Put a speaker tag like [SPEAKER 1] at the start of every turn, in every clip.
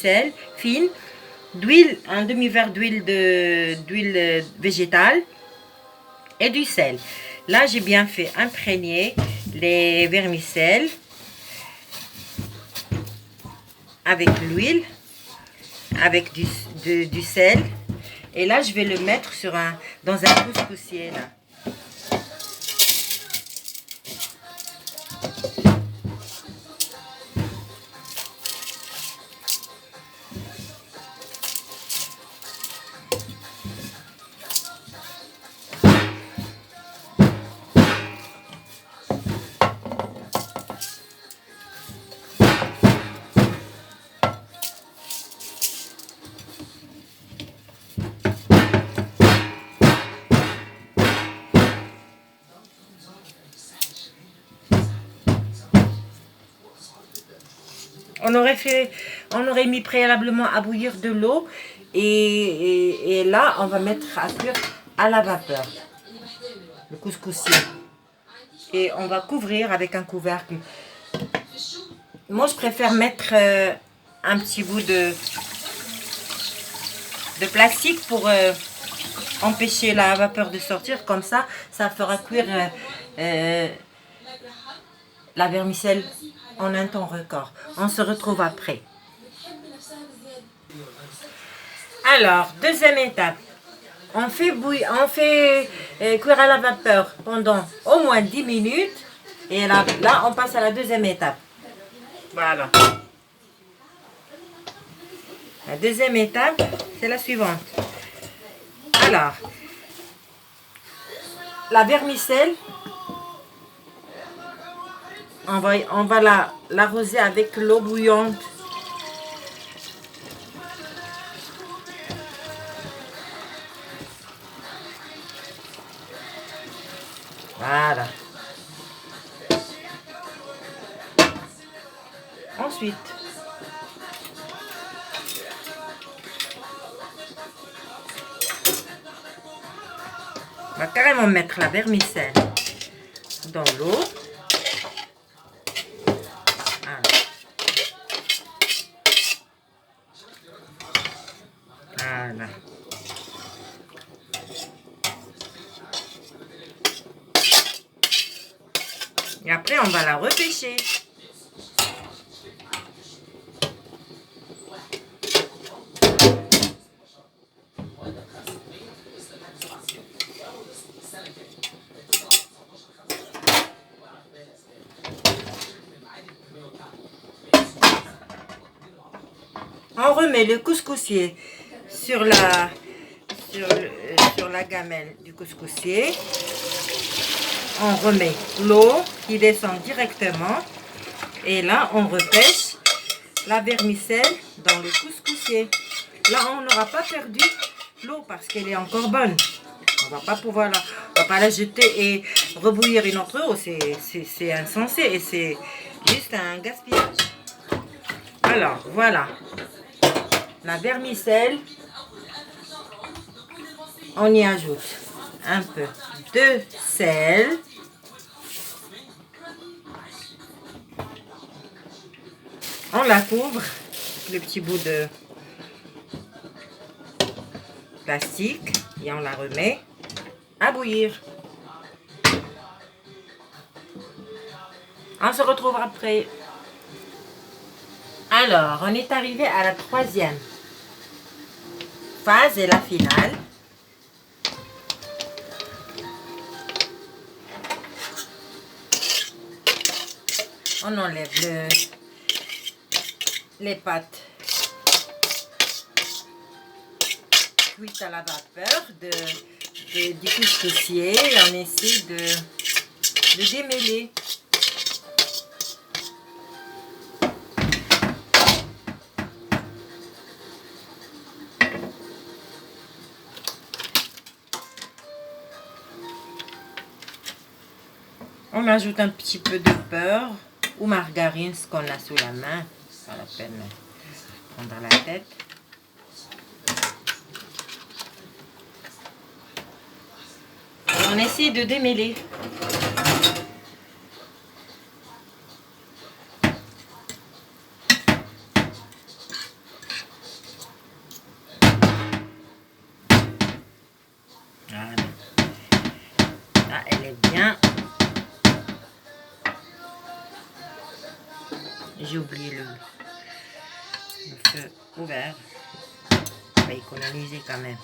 [SPEAKER 1] sel fine, d'huile, un demi-verre d'huile végétale et du sel. Là, j'ai bien fait imprégner les vermicelles avec l'huile, avec du sel. Et là, je vais le mettre dans un couscoussier là. On aurait mis préalablement à bouillir de l'eau et là on va mettre à cuire à la vapeur le couscoussier et on va couvrir avec un couvercle. Moi je préfère mettre un petit bout de plastique pour empêcher la vapeur de sortir, comme ça fera cuire la vermicelle en un temps record. On se retrouve après. Alors, deuxième étape. On fait cuire à la vapeur pendant au moins 10 minutes. Et là, on passe à la deuxième étape. Voilà. La deuxième étape, c'est la suivante. Alors, la vermicelle, on va l'arroser avec l'eau bouillante. Voilà. Ensuite, on va carrément mettre la vermicelle dans l'eau. Voilà. Et après, on va la repêcher. On remet le couscoussier sur la gamelle du couscoussier. On remet l'eau qui descend directement. Et là, on repêche la vermicelle dans le couscoussier. Là, on n'aura pas perdu l'eau parce qu'elle est encore bonne. On va pas la jeter et rebouillir une autre eau. C'est insensé et c'est juste un gaspillage. Alors, voilà. La vermicelle, on y ajoute un peu de sel. On la couvre avec le petit bout de plastique et on la remet à bouillir. On se retrouve après. Alors, on est arrivé à la troisième phase et la finale. On enlève les pâtes cuites à la vapeur du couscoussier et on essaie de démêler. On ajoute un petit peu de beurre ou margarine, ce qu'on a sous la main. Pas la peine de prendre la tête. Et on essaie de démêler. feu ouvert. On va économiser quand même.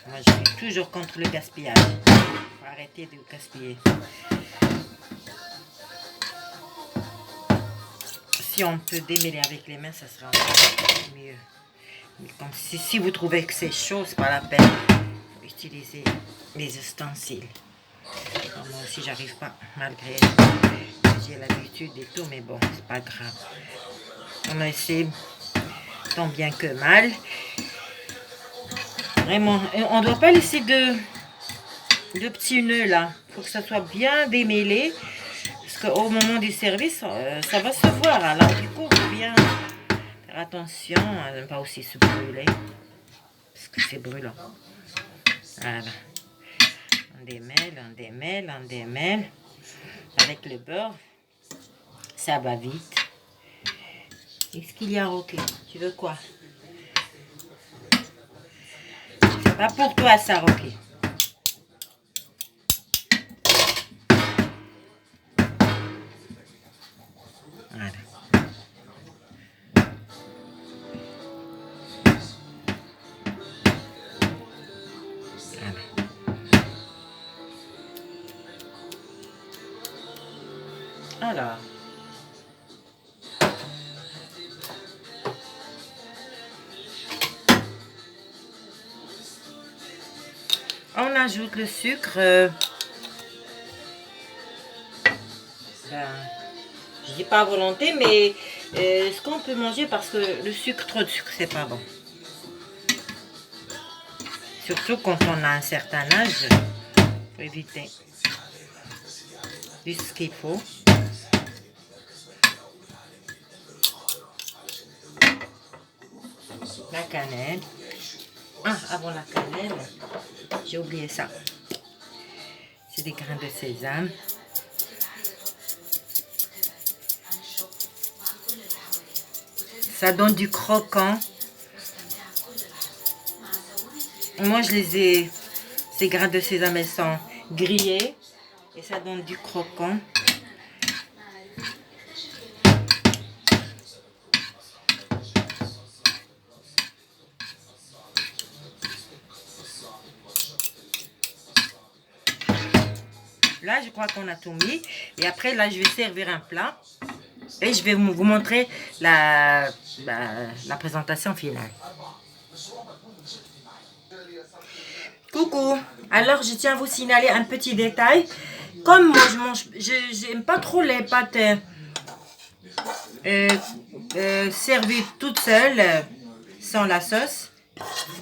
[SPEAKER 1] Moi, je suis toujours contre le gaspillage. Faut arrêter de gaspiller. Si on peut démêler avec les mains, ça sera mieux. Mais comme si vous trouvez que c'est chaud, c'est pas la peine. Il faut utiliser les ustensiles. Alors, moi aussi, j'arrive pas, malgré que j'ai l'habitude et tout, mais bon, c'est pas grave. On a essayé tant bien que mal. Vraiment, on ne doit pas laisser de petits nœuds là. Il faut que ça soit bien démêlé. Parce qu'au moment du service, ça va se voir. Alors du coup, il faut bien faire attention à ne pas aussi se brûler. Parce que c'est brûlant. Voilà. On démêle, on démêle, on démêle. Avec le beurre, ça va vite. Qu'est-ce qu'il y a, Rocky? Tu veux quoi? C'est pas pour toi ça, Rocky. Voilà. Alors, on ajoute le sucre. Je dis pas à volonté, mais ce qu'on peut manger parce que le sucre, trop de sucre, c'est pas bon. Surtout quand on a un certain âge, faut éviter. Juste ce qu'il faut. La cannelle. Ah, avant la cannelle, j'ai oublié ça. C'est des grains de sésame. Ça donne du croquant. Moi, je les ai... Ces grains de sésame, elles sont grillés. Et ça donne du croquant. Là, je crois qu'on a tout mis. Et après, là, je vais servir un plat. Et je vais vous montrer la présentation finale. Coucou. Alors, je tiens à vous signaler un petit détail. Comme moi, j'aime pas trop les pâtes servies toutes seules, sans la sauce,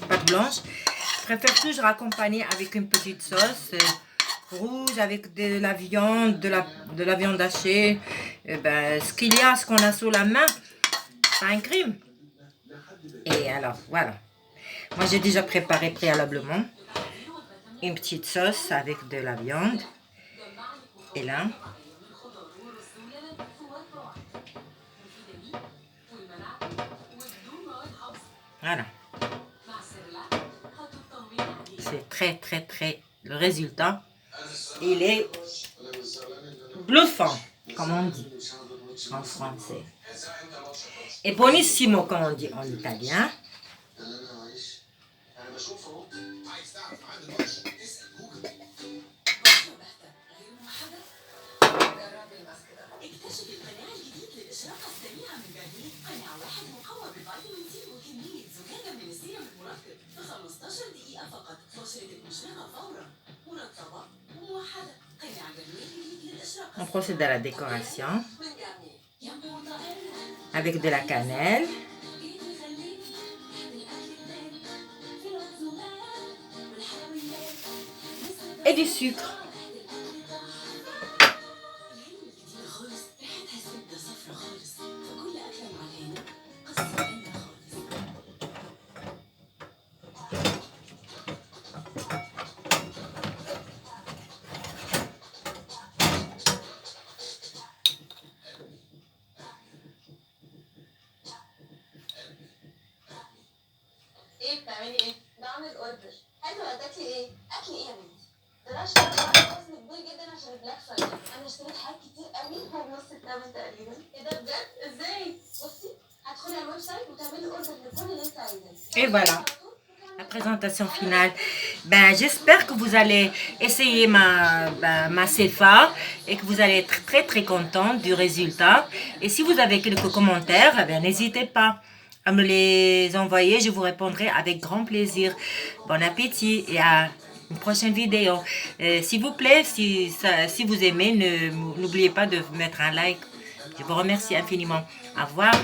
[SPEAKER 1] pâte blanche. Je préfère toujours accompagner avec une petite sauce rouge avec de la viande, de la viande hachée. Ce qu'il y a, ce qu'on a sous la main, pas un crime. Et alors, voilà. Moi, j'ai déjà préparé préalablement une petite sauce avec de la viande. Et là, voilà. C'est très, le résultat, il est bluffant, comme on dit en français. Et buonissimo, comme on dit en italien. On procède à la décoration avec de la cannelle, et du sucre.
[SPEAKER 2] ايه بتعملي ايه؟ بعمل اوردر. حلو، هتاكلي ايه؟ اكلي ايه يا بنتي؟ ده انا اشتريت وزن كبير جدا عشان البلاك فرايداي. انا اشتريت حاجات كتير قوي وبنص الثمن تقريبا. ايه ده بجد؟ ازاي؟ بصي هدخل تدخلي على الويب سايت وتعملي اوردر لكل اللي انت عايزاه.
[SPEAKER 1] Et voilà. La présentation finale. Ben, j'espère que vous allez essayer ma CFA et que vous allez être très très content du résultat. Et si vous avez quelques commentaires, eh ben, n'hésitez pas à me les envoyer. Je vous répondrai avec grand plaisir. Bon appétit et à une prochaine vidéo. S'il vous plaît, si vous aimez, n'oubliez pas de mettre un like. Je vous remercie infiniment. Au revoir.